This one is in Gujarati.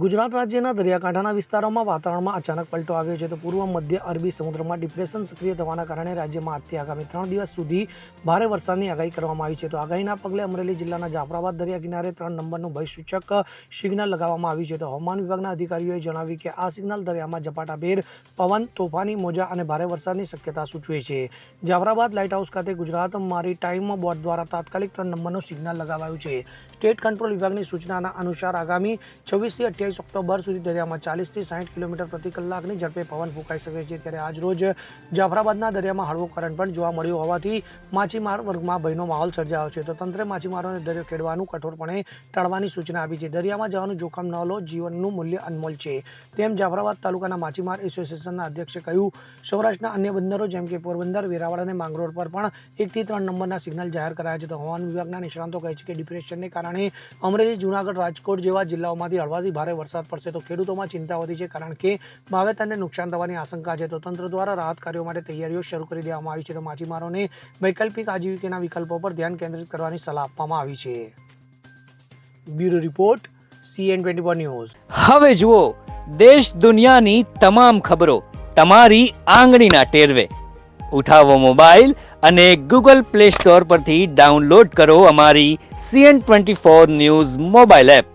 ગુજરાત રાજ્યના દરિયાકાંઠાના વિસ્તારોમાં વાતાવરણમાં અચાનક પલટો આવ્યો છે તો પૂર્વ મધ્ય અરબી સમુદ્રમાં ડિપ્રેશન સક્રિય થવાના કારણે રાજ્યમાં આજથી આગામી 3 દિવસ સુધી ભારે વરસાદની આગાહી કરવામાં આવી છે તો આગાહીના પગલે અમરેલી જિલ્લાના જાફરાબાદ દરિયા કિનારે 3 નંબરનું ભયસૂચક સિગ્નલ લગાવવામાં આવ્યું છે તો હવામાન વિભાગના અધિકારીઓએ જણાવ્યું કે આ સિગ્નલ દરિયામાં ઝપાટાભેર પવન, તોફાની મોજા અને ભારે વરસાદની શક્યતા સૂચવે છે। જાફરાબાદ લાઇટ હાઉસ ખાતે ગુજરાત મેરીટાઈમ બોર્ડ દ્વારા તાત્કાલિક 3 નંબરનું સિગ્નલ લગાવાયું છે। સ્ટેટ કંટ્રોલ વિભાગની સૂચનાના અનુસાર આગામી 26 થી 28 ઓક્ટોબર સુધી દરિયામાં 40 થી 60 કિલોમીટર પ્રતિ કલાકની ઝડપે પવન ફૂંકાઈ શકે છે। ત્યારે આજ રોજ જાફરાબાદના દરિયામાં હળવો કરંટ પણ જોવા મળ્યો હોવાથી માછીમાર વર્ગમાં ભયનો માહોલ સર્જાયો છે તો તંત્રે માછીમારોને દરિયો ખેડવાનું કઠોરપણે ટાળવાની સૂચના આપી છે। દરિયામાં જવાનું જોખમ ન લો, જીવનનું મૂલ્ય અનમોલ છે તેમ જાફરાબાદ તાલુકાના માછીમાર એસોસિએશનના અધ્યક્ષે કહ્યું। સૌરાષ્ટ્રના અન્ય બંદરો જેમ કે પોરબંદર, વેરાવળ અને માંગરોળ પર પણ 1 થી 3 નંબરના સિગ્નલ જાહેર કરાયા છે તો હવામાન વિભાગના નિષ્ણાતો કહે છે કે ડિપ્રેશનને કારણે અમરેલી, જૂનાગઢ, રાજકોટ જેવા જિલ્લાઓમાંથી હળવાથી ભારે વરસાદ પડશે તો ખેડૂતોમાં ચિંતા વધી છે કારણ કે વાવેતરને નુકસાન થવાની આશંકા છે તો તંત્ર દ્વારા રાહત કાર્યો માટે તૈયારીઓ શરૂ કરી દેવામાં આવી છે તો માછીમારોને વૈકલ્પિક આજીવિકાના વિકલ્પો પર ધ્યાન કેન્દ્રિત કરવાની સલાહ આપવામાં આવી છે। Bureau report, CN24 news. હવે જુઓ દેશ દુનિયાની તમામ ખબરો તમારી આંગળીના ટેરવે। ઉઠાવો મોબાઈલ અને Google Play Store પરથી ડાઉનલોડ કરો અમારી CN24 ન્યૂઝ મોબાઈલ એપ।